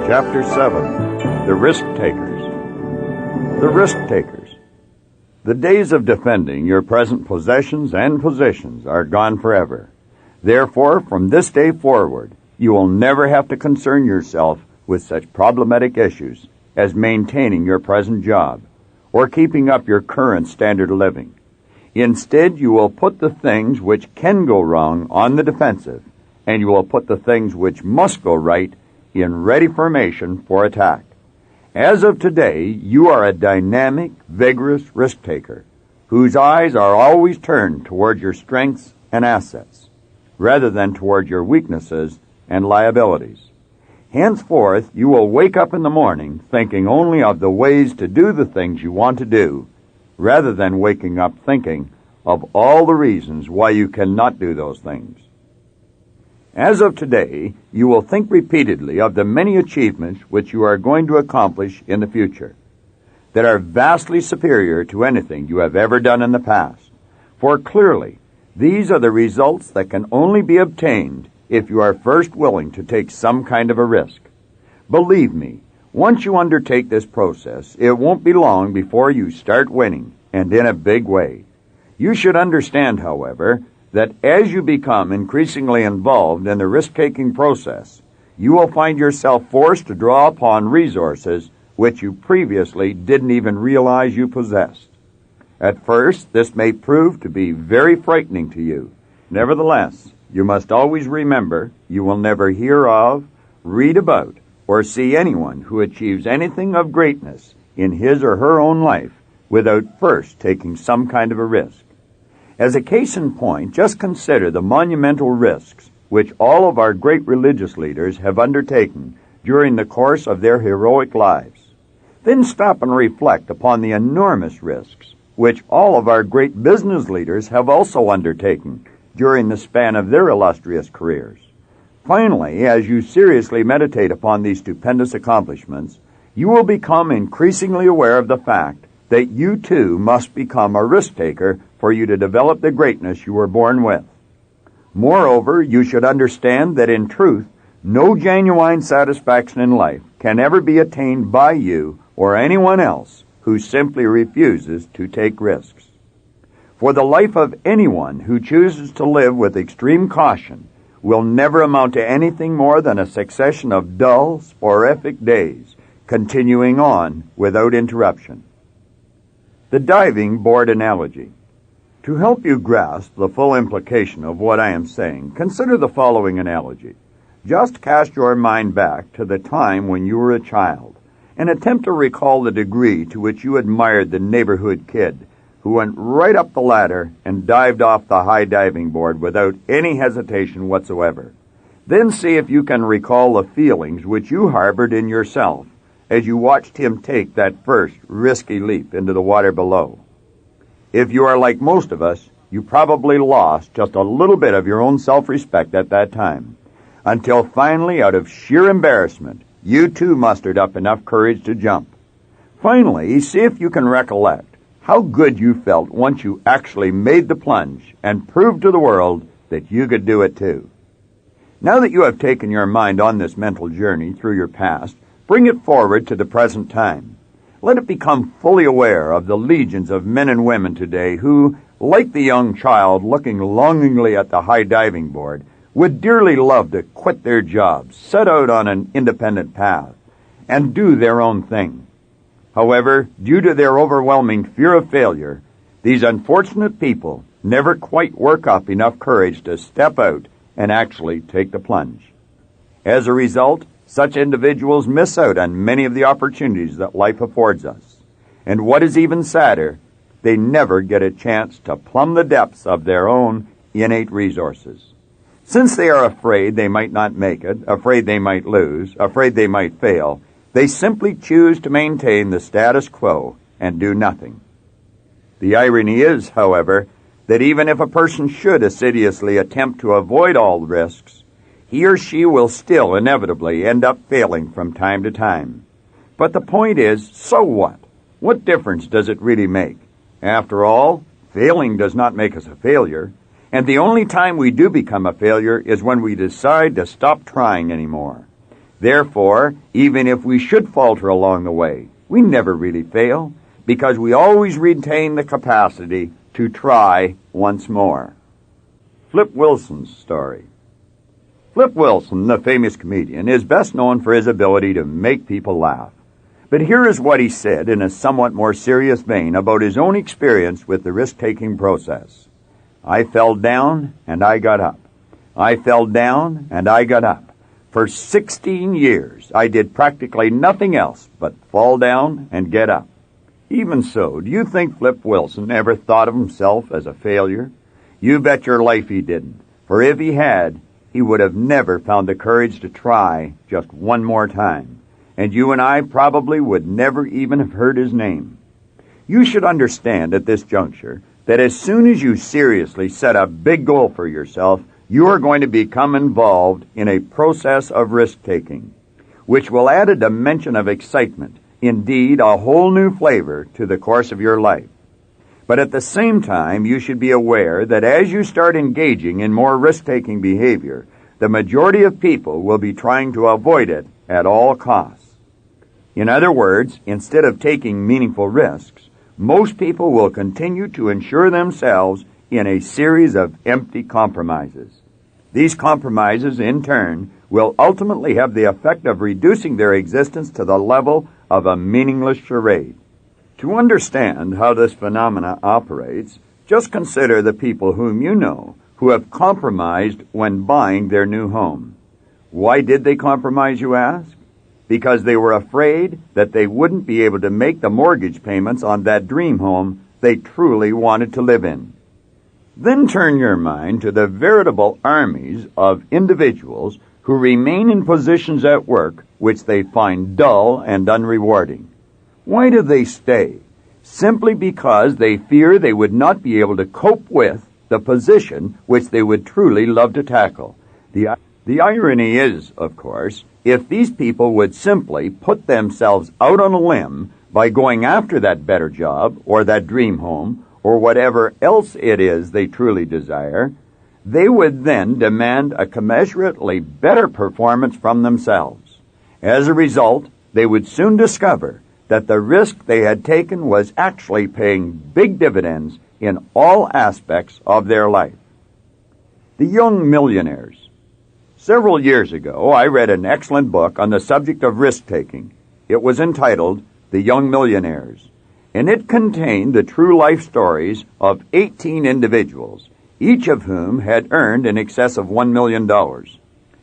Chapter 7. The Risk Takers. The Risk Takers. The days of defending your present possessions and positions are gone forever. Therefore, from this day forward, you will never have to concern yourself with such problematic issues as maintaining your present job or keeping up your current standard of living. Instead, you will put the things which can go wrong on the defensive, and you will put the things which must go right in ready formation for attack. As of today, you are a dynamic, vigorous risk-taker whose eyes are always turned toward your strengths and assets, rather than toward your weaknesses and liabilities. Henceforth, you will wake up in the morning thinking only of the ways to do the things you want to do, rather than waking up thinking of all the reasons why you cannot do those things. As of today, you will think repeatedly of the many achievements which you are going to accomplish in the future that are vastly superior to anything you have ever done in the past. For clearly, these are the results that can only be obtained if you are first willing to take some kind of a risk. Believe me, once you undertake this process, it won't be long before you start winning, and in a big way. You should understand, however, that as you become increasingly involved in the risk-taking process, you will find yourself forced to draw upon resources which you previously didn't even realize you possessed. At first, this may prove to be very frightening to you. Nevertheless, you must always remember you will never hear of, read about, or see anyone who achieves anything of greatness in his or her own life without first taking some kind of a risk. As a case in point, just consider the monumental risks which all of our great religious leaders have undertaken during the course of their heroic lives. Then stop and reflect upon the enormous risks which all of our great business leaders have also undertaken during the span of their illustrious careers. Finally, as you seriously meditate upon these stupendous accomplishments, you will become increasingly aware of the fact that you too must become a risk-taker for you to develop the greatness you were born with. Moreover, you should understand that in truth, no genuine satisfaction in life can ever be attained by you or anyone else who simply refuses to take risks. For the life of anyone who chooses to live with extreme caution will never amount to anything more than a succession of dull, sporadic days, continuing on without interruption. The diving board analogy. To help you grasp the full implication of what I am saying, consider the following analogy. Just cast your mind back to the time when you were a child and attempt to recall the degree to which you admired the neighborhood kid who went right up the ladder and dived off the high diving board without any hesitation whatsoever. Then see if you can recall the feelings which you harbored in yourself as you watched him take that first risky leap into the water below. If you are like most of us, you probably lost just a little bit of your own self-respect at that time, until finally, out of sheer embarrassment, you too mustered up enough courage to jump. Finally, see if you can recollect how good you felt once you actually made the plunge and proved to the world that you could do it too. Now that you have taken your mind on this mental journey through your past, bring it forward to the present time. Let it become fully aware of the legions of men and women today who, like the young child looking longingly at the high diving board, would dearly love to quit their jobs, set out on an independent path, and do their own thing. However, due to their overwhelming fear of failure, these unfortunate people never quite work up enough courage to step out and actually take the plunge. As a result, such individuals miss out on many of the opportunities that life affords us. And what is even sadder, they never get a chance to plumb the depths of their own innate resources. Since they are afraid they might not make it, afraid they might lose, afraid they might fail, they simply choose to maintain the status quo and do nothing. The irony is, however, that even if a person should assiduously attempt to avoid all risks, he or she will still inevitably end up failing from time to time. But the point is, so what? What difference does it really make? After all, failing does not make us a failure, and the only time we do become a failure is when we decide to stop trying anymore. Therefore, even if we should falter along the way, we never really fail, because we always retain the capacity to try once more. Flip Wilson's story. Flip Wilson, the famous comedian, is best known for his ability to make people laugh. But here is what he said in a somewhat more serious vein about his own experience with the risk-taking process. I fell down and I got up. I fell down and I got up. For 16 years, I did practically nothing else but fall down and get up. Even so, do you think Flip Wilson ever thought of himself as a failure? You bet your life he didn't. For if he had, he would have never found the courage to try just one more time. And you and I probably would never even have heard his name. You should understand at this juncture that as soon as you seriously set a big goal for yourself, you are going to become involved in a process of risk-taking, which will add a dimension of excitement, indeed a whole new flavor to the course of your life. But at the same time, you should be aware that as you start engaging in more risk-taking behavior, the majority of people will be trying to avoid it at all costs. In other words, instead of taking meaningful risks, most people will continue to insure themselves in a series of empty compromises. These compromises, in turn, will ultimately have the effect of reducing their existence to the level of a meaningless charade. To understand how this phenomena operates, just consider the people whom you know who have compromised when buying their new home. Why did they compromise, you ask? Because they were afraid that they wouldn't be able to make the mortgage payments on that dream home they truly wanted to live in. Then turn your mind to the veritable armies of individuals who remain in positions at work which they find dull and unrewarding. Why do they stay? Simply because they fear they would not be able to cope with the position which they would truly love to tackle. The irony is, of course, if these people would simply put themselves out on a limb by going after that better job or that dream home or whatever else it is they truly desire, they would then demand a commensurately better performance from themselves. As a result, they would soon discover that the risk they had taken was actually paying big dividends in all aspects of their life. The Young Millionaires. Several years ago, I read an excellent book on the subject of risk-taking. It was entitled The Young Millionaires, and it contained the true life stories of 18 individuals, each of whom had earned in excess of $1 million.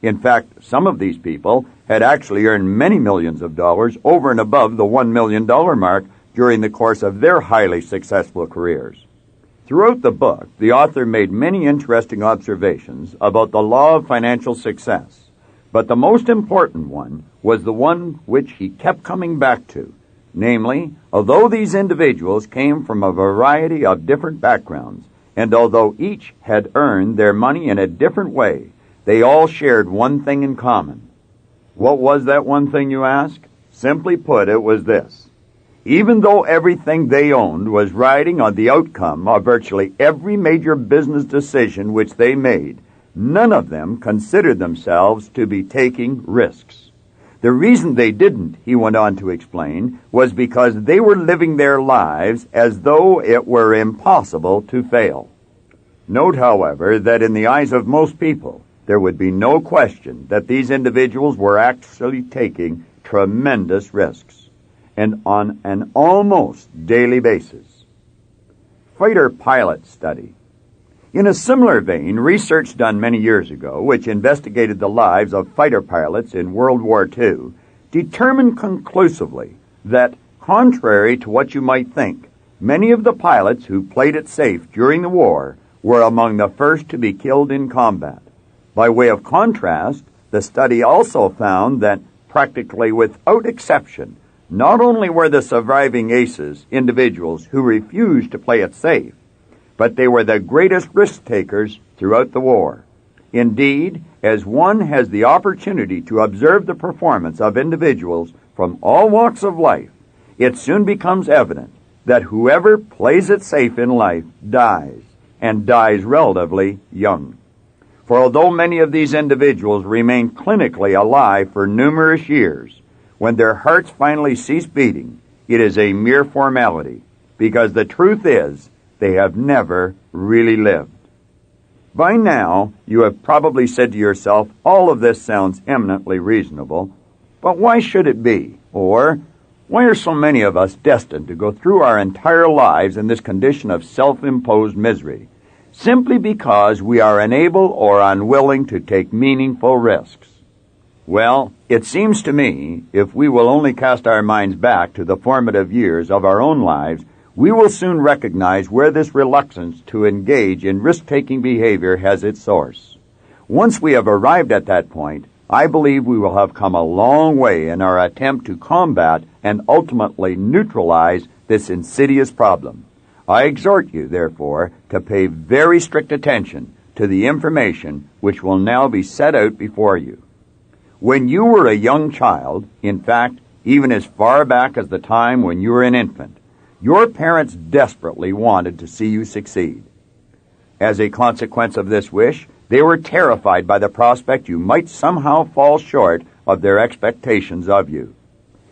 In fact, some of these people had actually earned many millions of dollars over and above the $1 million mark during the course of their highly successful careers. Throughout the book, the author made many interesting observations about the law of financial success, but the most important one was the one which he kept coming back to, namely, although these individuals came from a variety of different backgrounds, and although each had earned their money in a different way, they all shared one thing in common. What was that one thing, you ask? Simply put, it was this. Even though everything they owned was riding on the outcome of virtually every major business decision which they made, none of them considered themselves to be taking risks. The reason they didn't, he went on to explain, was because they were living their lives as though it were impossible to fail. Note, however, that in the eyes of most people, there would be no question that these individuals were actually taking tremendous risks, and on an almost daily basis. Fighter pilot study. In a similar vein, research done many years ago, which investigated the lives of fighter pilots in World War II, determined conclusively that, contrary to what you might think, many of the pilots who played it safe during the war were among the first to be killed in combat. By way of contrast, the study also found that, practically without exception, not only were the surviving aces individuals who refused to play it safe, but they were the greatest risk-takers throughout the war. Indeed, as one has the opportunity to observe the performance of individuals from all walks of life, it soon becomes evident that whoever plays it safe in life dies, and dies relatively young. For although many of these individuals remain clinically alive for numerous years, when their hearts finally cease beating, it is a mere formality, because the truth is they have never really lived. By now, you have probably said to yourself, all of this sounds eminently reasonable, but why should it be? Or, why are so many of us destined to go through our entire lives in this condition of self-imposed misery, simply because we are unable or unwilling to take meaningful risks? Well, it seems to me, if we will only cast our minds back to the formative years of our own lives, we will soon recognize where this reluctance to engage in risk-taking behavior has its source. Once we have arrived at that point, I believe we will have come a long way in our attempt to combat and ultimately neutralize this insidious problem. I exhort you, therefore, to pay very strict attention to the information which will now be set out before you. When you were a young child, in fact, even as far back as the time when you were an infant, your parents desperately wanted to see you succeed. As a consequence of this wish, they were terrified by the prospect you might somehow fall short of their expectations of you.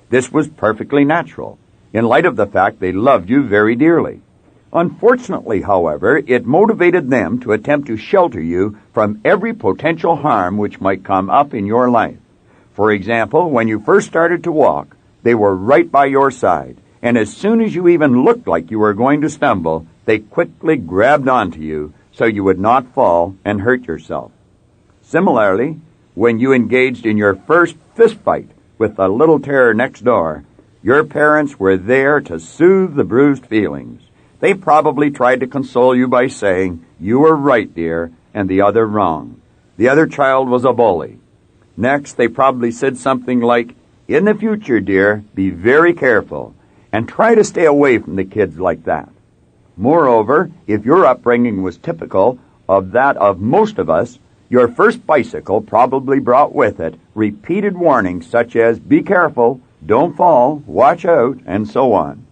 This was perfectly natural, in light of the fact they loved you very dearly. Unfortunately, however, it motivated them to attempt to shelter you from every potential harm which might come up in your life. For example, when you first started to walk, they were right by your side, and as soon as you even looked like you were going to stumble, they quickly grabbed onto you so you would not fall and hurt yourself. Similarly, when you engaged in your first fist fight with the little terror next door, your parents were there to soothe the bruised feelings. They probably tried to console you by saying, "You were right, dear, and the other wrong. The other child was a bully." Next, they probably said something like, "In the future, dear, be very careful, and try to stay away from the kids like that." Moreover, if your upbringing was typical of that of most of us, your first bicycle probably brought with it repeated warnings such as, "Be careful, don't fall, watch out," and so on.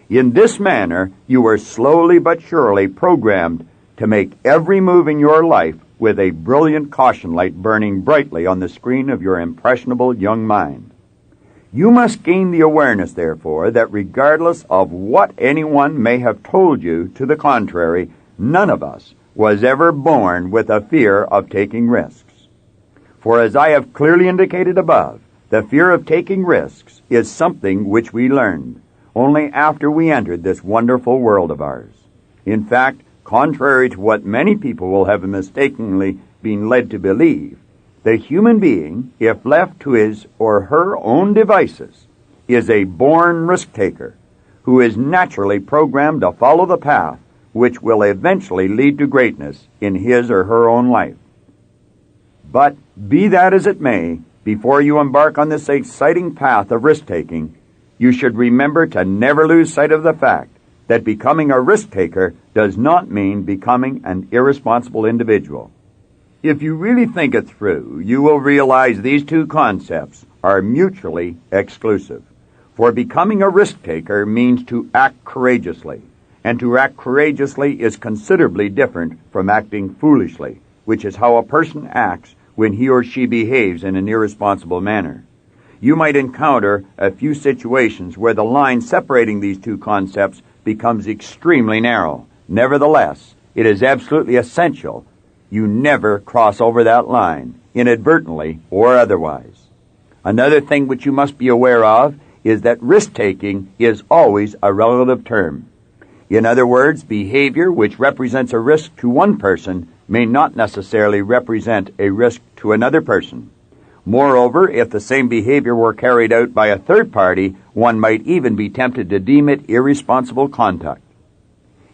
In this manner, you were slowly but surely programmed to make every move in your life with a brilliant caution light burning brightly on the screen of your impressionable young mind. You must gain the awareness, therefore, that regardless of what anyone may have told you to the contrary, none of us was ever born with a fear of taking risks. For as I have clearly indicated above, the fear of taking risks is something which we learned only after we entered this wonderful world of ours. In fact, contrary to what many people will have mistakenly been led to believe, the human being, if left to his or her own devices, is a born risk-taker who is naturally programmed to follow the path which will eventually lead to greatness in his or her own life. But, be that as it may, before you embark on this exciting path of risk-taking, you should remember to never lose sight of the fact that becoming a risk-taker does not mean becoming an irresponsible individual. If you really think it through, you will realize these two concepts are mutually exclusive. For becoming a risk-taker means to act courageously, and to act courageously is considerably different from acting foolishly, which is how a person acts when he or she behaves in an irresponsible manner. You might encounter a few situations where the line separating these two concepts becomes extremely narrow. Nevertheless, it is absolutely essential you never cross over that line, inadvertently or otherwise. Another thing which you must be aware of is that risk-taking is always a relative term. In other words, behavior which represents a risk to one person may not necessarily represent a risk to another person. Moreover, if the same behavior were carried out by a third party, one might even be tempted to deem it irresponsible conduct.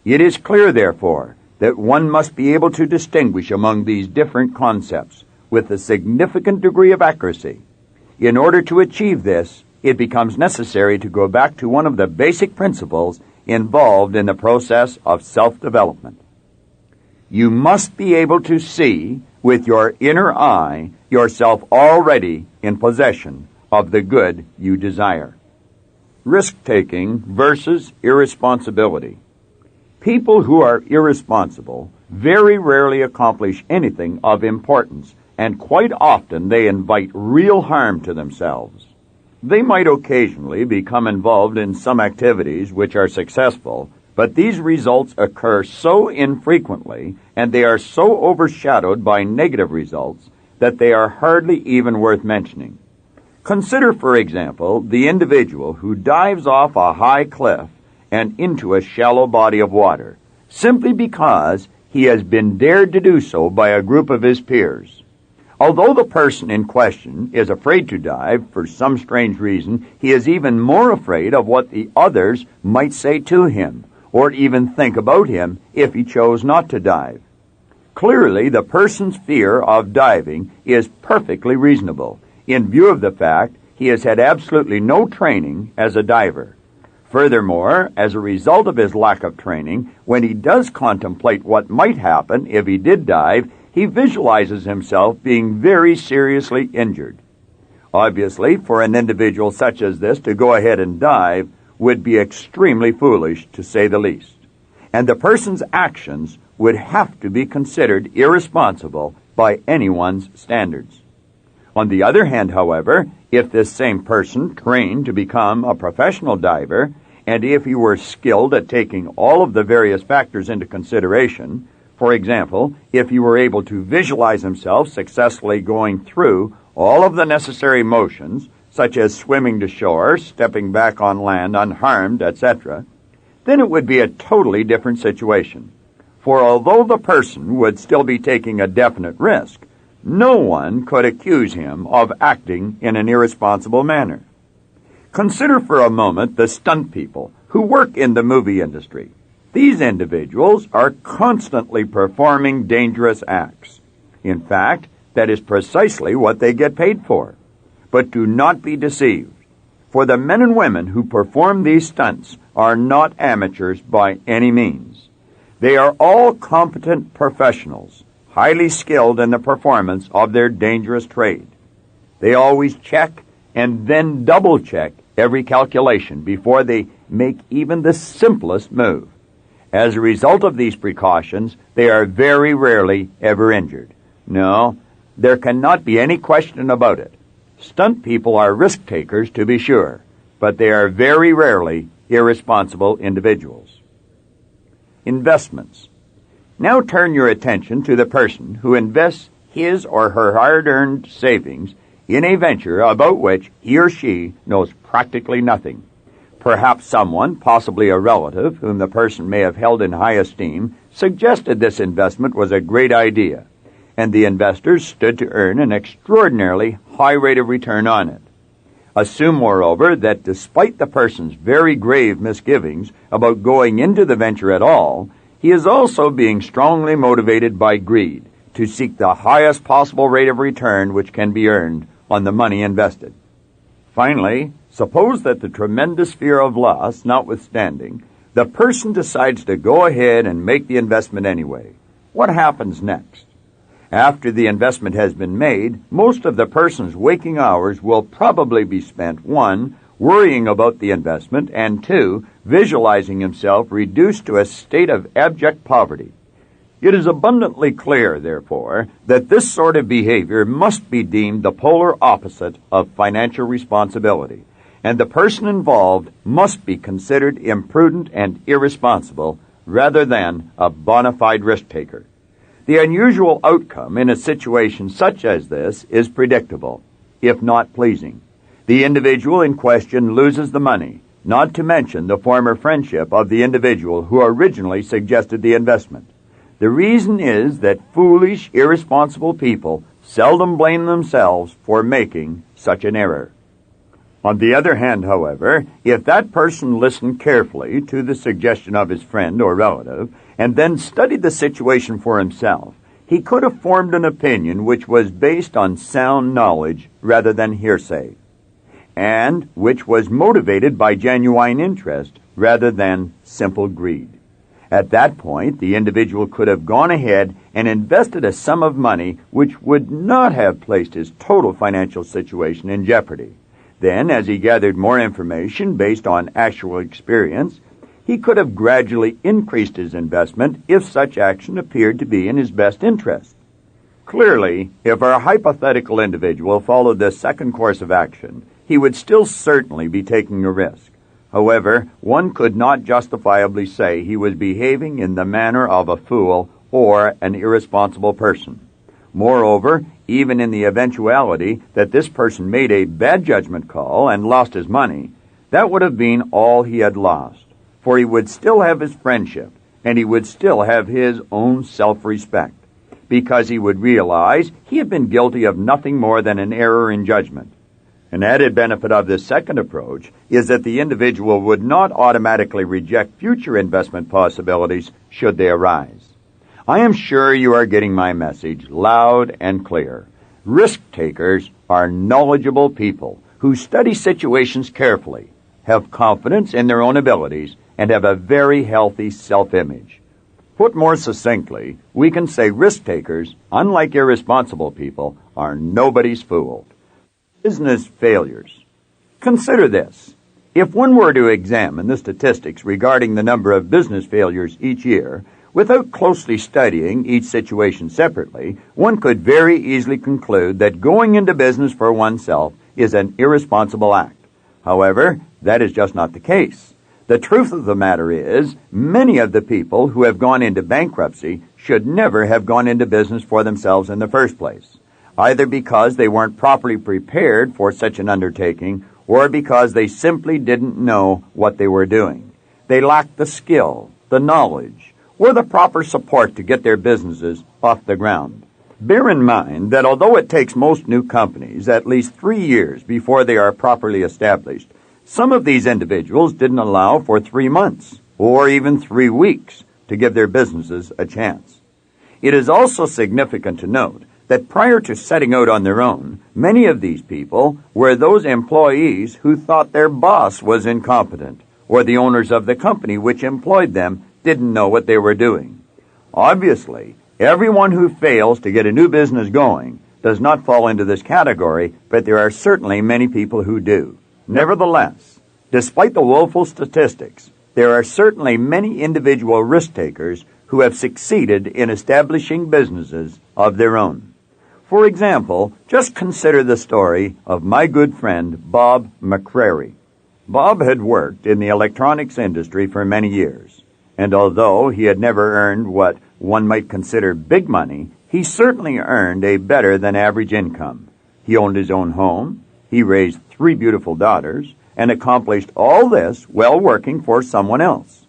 It is clear, therefore, that one must be able to distinguish among these different concepts with a significant degree of accuracy. In order to achieve this, it becomes necessary to go back to one of the basic principles involved in the process of self-development. You must be able to see, with your inner eye, yourself already in possession of the good you desire. Risk-taking versus irresponsibility. People who are irresponsible very rarely accomplish anything of importance, and quite often they invite real harm to themselves. They might occasionally become involved in some activities which are successful, but these results occur so infrequently, and they are so overshadowed by negative results, that they are hardly even worth mentioning. Consider, for example, the individual who dives off a high cliff and into a shallow body of water, simply because he has been dared to do so by a group of his peers. Although the person in question is afraid to dive for some strange reason, he is even more afraid of what the others might say to him, or even think about him if he chose not to dive. Clearly, the person's fear of diving is perfectly reasonable, in view of the fact he has had absolutely no training as a diver. Furthermore, as a result of his lack of training, when he does contemplate what might happen if he did dive, he visualizes himself being very seriously injured. Obviously, for an individual such as this to go ahead and dive would be extremely foolish, to say the least. And the person's actions would have to be considered irresponsible by anyone's standards. On the other hand, however, if this same person trained to become a professional diver, and if he were skilled at taking all of the various factors into consideration, for example, if he were able to visualize himself successfully going through all of the necessary motions, such as swimming to shore, stepping back on land unharmed, etc., then it would be a totally different situation. For although the person would still be taking a definite risk, no one could accuse him of acting in an irresponsible manner. Consider for a moment the stunt people who work in the movie industry. These individuals are constantly performing dangerous acts. In fact, that is precisely what they get paid for. But do not be deceived, for the men and women who perform these stunts are not amateurs by any means. They are all competent professionals, highly skilled in the performance of their dangerous trade. They always check and then double-check every calculation before they make even the simplest move. As a result of these precautions, they are very rarely ever injured. No, there cannot be any question about it. Stunt people are risk-takers, to be sure, but they are very rarely irresponsible individuals. Investments. Now turn your attention to the person who invests his or her hard-earned savings in a venture about which he or she knows practically nothing. Perhaps someone, possibly a relative, whom the person may have held in high esteem, suggested this investment was a great idea, and the investors stood to earn an extraordinarily high rate of return on it. Assume, moreover, that despite the person's very grave misgivings about going into the venture at all, he is also being strongly motivated by greed to seek the highest possible rate of return which can be earned on the money invested. Finally, suppose that the tremendous fear of loss notwithstanding, the person decides to go ahead and make the investment anyway. What happens next? After the investment has been made, most of the person's waking hours will probably be spent, 1, worrying about the investment, and 2, visualizing himself reduced to a state of abject poverty. It is abundantly clear, therefore, that this sort of behavior must be deemed the polar opposite of financial responsibility, and the person involved must be considered imprudent and irresponsible rather than a bona fide risk-taker. The unusual outcome in a situation such as this is predictable, if not pleasing. The individual in question loses the money, not to mention the former friendship of the individual who originally suggested the investment. The reason is that foolish, irresponsible people seldom blame themselves for making such an error. On the other hand, however, if that person listened carefully to the suggestion of his friend or relative, and then studied the situation for himself, he could have formed an opinion which was based on sound knowledge rather than hearsay, and which was motivated by genuine interest rather than simple greed. At that point, the individual could have gone ahead and invested a sum of money which would not have placed his total financial situation in jeopardy. Then, as he gathered more information based on actual experience, he could have gradually increased his investment if such action appeared to be in his best interest. Clearly, if our hypothetical individual followed this second course of action, he would still certainly be taking a risk. However, one could not justifiably say he was behaving in the manner of a fool or an irresponsible person. Moreover, even in the eventuality that this person made a bad judgment call and lost his money, that would have been all he had lost, for he would still have his friendship, and he would still have his own self-respect, because he would realize he had been guilty of nothing more than an error in judgment. An added benefit of this second approach is that the individual would not automatically reject future investment possibilities should they arise. I am sure you are getting my message loud and clear. Risk-takers are knowledgeable people who study situations carefully, have confidence in their own abilities, and have a very healthy self-image. Put more succinctly, we can say risk-takers, unlike irresponsible people, are nobody's fool. Business failures. Consider this. If one were to examine the statistics regarding the number of business failures each year, without closely studying each situation separately, one could very easily conclude that going into business for oneself is an irresponsible act. However, that is just not the case. The truth of the matter is, many of the people who have gone into bankruptcy should never have gone into business for themselves in the first place, either because they weren't properly prepared for such an undertaking or because they simply didn't know what they were doing. They lacked the skill, the knowledge, or the proper support to get their businesses off the ground. Bear in mind that although it takes most new companies at least 3 years before they are properly established, some of these individuals didn't allow for 3 months or even 3 weeks to give their businesses a chance. It is also significant to note that prior to setting out on their own, many of these people were those employees who thought their boss was incompetent, or the owners of the company which employed them didn't know what they were doing. Obviously, everyone who fails to get a new business going does not fall into this category, but there are certainly many people who do. Nevertheless, despite the woeful statistics, there are certainly many individual risk-takers who have succeeded in establishing businesses of their own. For example, just consider the story of my good friend Bob McCrary. Bob had worked in the electronics industry for many years, and although he had never earned what one might consider big money, he certainly earned a better than average income. He owned his own home, he raised 3 beautiful daughters, and accomplished all this while working for someone else.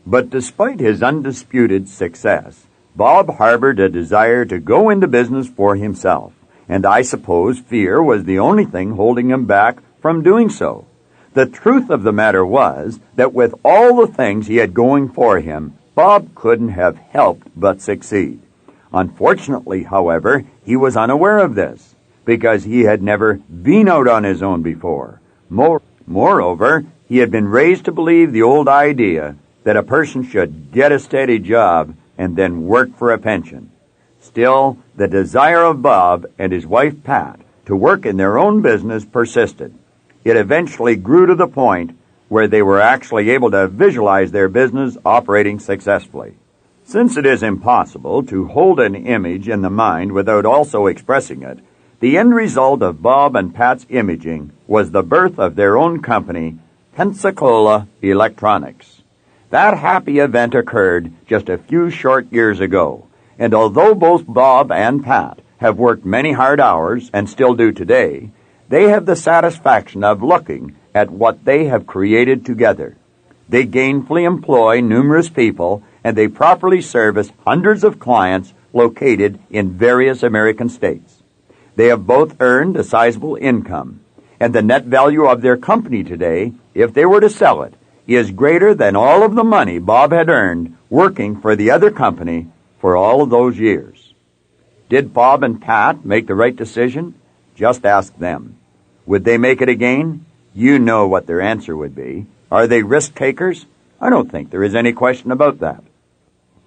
But despite his undisputed success, Bob harbored a desire to go into business for himself, and I suppose fear was the only thing holding him back from doing so. The truth of the matter was that with all the things he had going for him, Bob couldn't have helped but succeed. Unfortunately, however, he was unaware of this, because he had never been out on his own before. Moreover, he had been raised to believe the old idea that a person should get a steady job and then work for a pension. Still, the desire of Bob and his wife Pat to work in their own business persisted. It eventually grew to the point where they were actually able to visualize their business operating successfully. Since it is impossible to hold an image in the mind without also expressing it, the end result of Bob and Pat's imaging was the birth of their own company, Pensacola Electronics. That happy event occurred just a few short years ago, and although both Bob and Pat have worked many hard hours and still do today, they have the satisfaction of looking at what they have created together. They gainfully employ numerous people, and they properly service hundreds of clients located in various American states. They have both earned a sizable income, and the net value of their company today, if they were to sell it, is greater than all of the money Bob had earned working for the other company for all of those years. Did Bob and Pat make the right decision? Just ask them. Would they make it again? You know what their answer would be. Are they risk-takers? I don't think there is any question about that.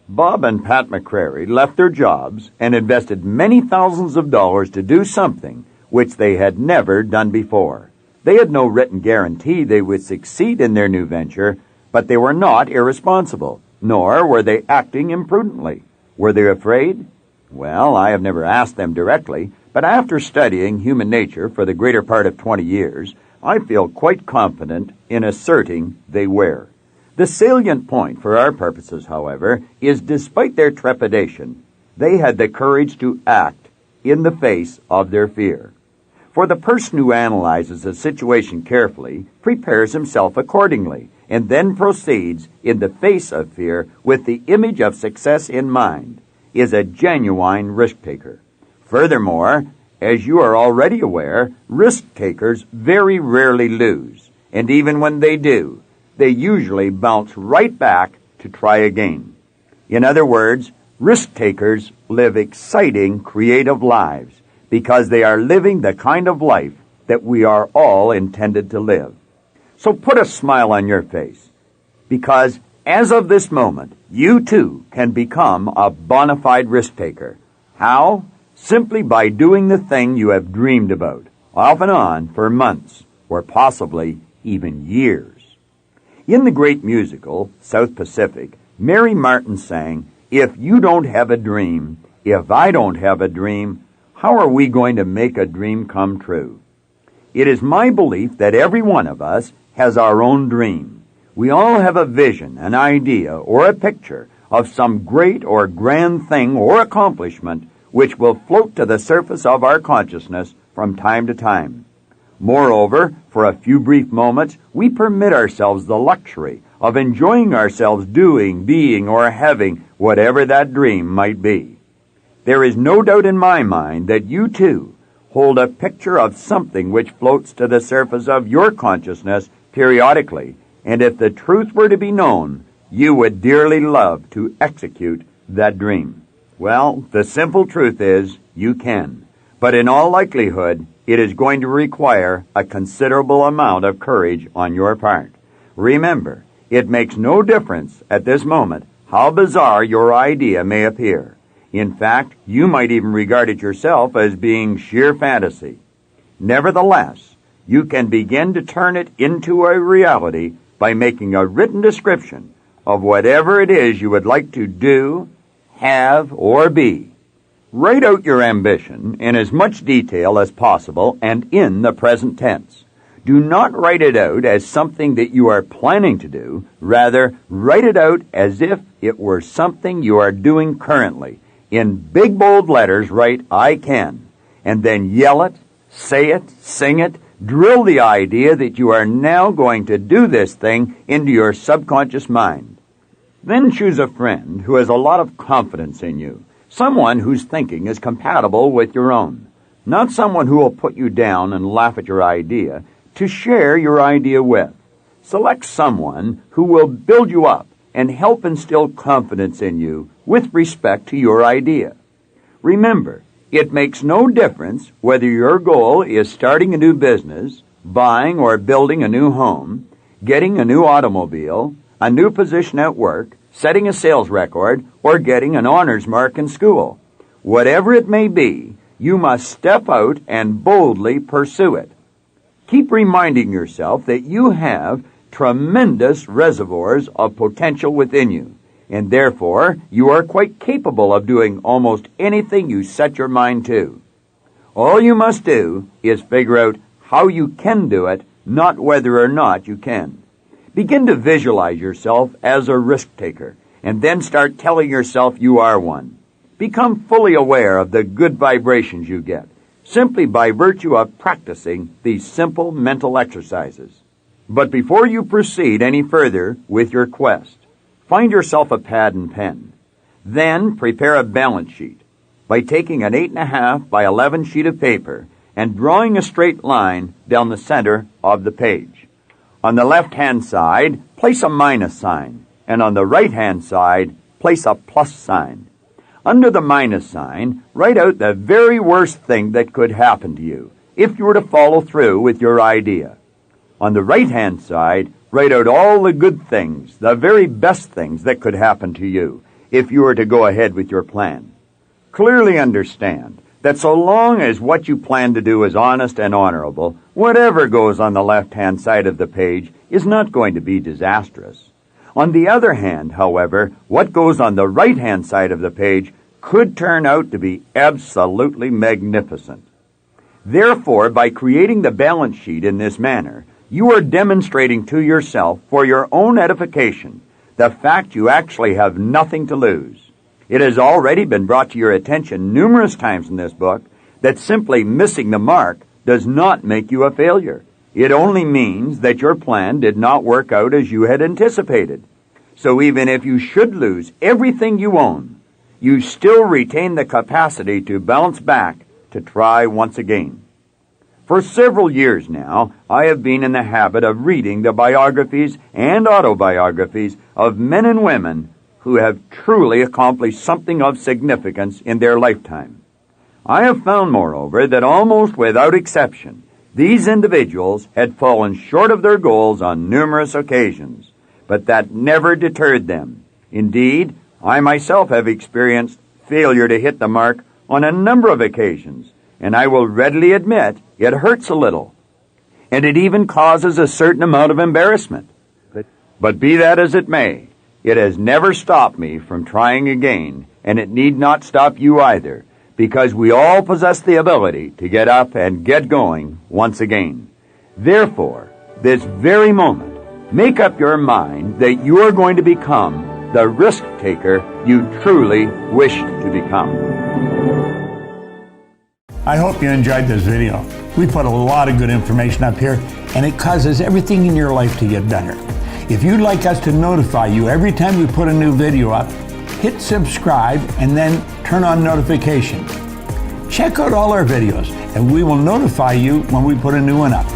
Bob and Pat McCrary left their jobs and invested many thousands of dollars to do something which they had never done before. They had no written guarantee they would succeed in their new venture, But they were not irresponsible, nor were they acting imprudently. Were they afraid? Well, I have never asked them directly, but after studying human nature for the greater part of 20 years, I feel quite confident in asserting they were. The salient point for our purposes, however, is despite their trepidation, they had the courage to act in the face of their fear. For the person who analyzes a situation carefully prepares himself accordingly, and then proceeds in the face of fear with the image of success in mind, is a genuine risk-taker. Furthermore, as you are already aware, risk-takers very rarely lose, and even when they do, they usually bounce right back to try again. In other words, risk-takers live exciting, creative lives because they are living the kind of life that we are all intended to live. So put a smile on your face, because as of this moment, you too can become a bona fide risk-taker. How? Simply by doing the thing you have dreamed about, off and on for months, or possibly even years. In the great musical, South Pacific, Mary Martin sang, "If you don't have a dream, if I don't have a dream, how are we going to make a dream come true?" It is my belief that every one of us has our own dream. We all have a vision, an idea, or a picture of some great or grand thing or accomplishment which will float to the surface of our consciousness from time to time. Moreover, for a few brief moments, we permit ourselves the luxury of enjoying ourselves doing, being, or having whatever that dream might be. There is no doubt in my mind that you, too, hold a picture of something which floats to the surface of your consciousness periodically, and if the truth were to be known, you would dearly love to execute that dream. Well, the simple truth is, you can. But in all likelihood, it is going to require a considerable amount of courage on your part. Remember, it makes no difference at this moment how bizarre your idea may appear. In fact, you might even regard it yourself as being sheer fantasy. Nevertheless, you can begin to turn it into a reality by making a written description of whatever it is you would like to do, have, or be. Write out your ambition in as much detail as possible and in the present tense. Do not write it out as something that you are planning to do. Rather, write it out as if it were something you are doing currently. In big bold letters, write, "I can," and then yell it, say it, sing it, drill the idea that you are now going to do this thing into your subconscious mind. Then choose a friend who has a lot of confidence in you, someone whose thinking is compatible with your own, not someone who will put you down and laugh at your idea, to share your idea with. Select someone who will build you up and help instill confidence in you with respect to your idea. Remember, it makes no difference whether your goal is starting a new business, buying or building a new home, getting a new automobile, a new position at work, setting a sales record, or getting an honors mark in school. Whatever it may be, you must step out and boldly pursue it. Keep reminding yourself that you have tremendous reservoirs of potential within you, and therefore you are quite capable of doing almost anything you set your mind to. All you must do is figure out how you can do it, not whether or not you can. Begin to visualize yourself as a risk-taker, and then start telling yourself you are one. Become fully aware of the good vibrations you get, simply by virtue of practicing these simple mental exercises. But before you proceed any further with your quest, find yourself a pad and pen. Then prepare a balance sheet by taking an 8.5 by 11 sheet of paper and drawing a straight line down the center of the page. On the left-hand side, place a minus sign, and on the right-hand side, place a plus sign. Under the minus sign, write out the very worst thing that could happen to you if you were to follow through with your idea. On the right-hand side, write out all the good things, the very best things that could happen to you if you were to go ahead with your plan. Clearly understand that so long as what you plan to do is honest and honorable, whatever goes on the left-hand side of the page is not going to be disastrous. On the other hand, however, what goes on the right-hand side of the page could turn out to be absolutely magnificent. Therefore, by creating the balance sheet in this manner, you are demonstrating to yourself, for your own edification, the fact you actually have nothing to lose. It has already been brought to your attention numerous times in this book that simply missing the mark does not make you a failure. It only means that your plan did not work out as you had anticipated. So even if you should lose everything you own, you still retain the capacity to bounce back to try once again. For several years now, I have been in the habit of reading the biographies and autobiographies of men and women who have truly accomplished something of significance in their lifetime. I have found, moreover, that almost without exception, these individuals had fallen short of their goals on numerous occasions, but that never deterred them. Indeed, I myself have experienced failure to hit the mark on a number of occasions, and I will readily admit it hurts a little, and it even causes a certain amount of embarrassment. But be that as it may, it has never stopped me from trying again, and it need not stop you either, because we all possess the ability to get up and get going once again. Therefore, this very moment, make up your mind that you are going to become the risk-taker you truly wish to become. I hope you enjoyed this video. We put a lot of good information up here, and it causes everything in your life to get better. If you'd like us to notify you every time we put a new video up, hit subscribe and then turn on notifications. Check out all our videos, and we will notify you when we put a new one up.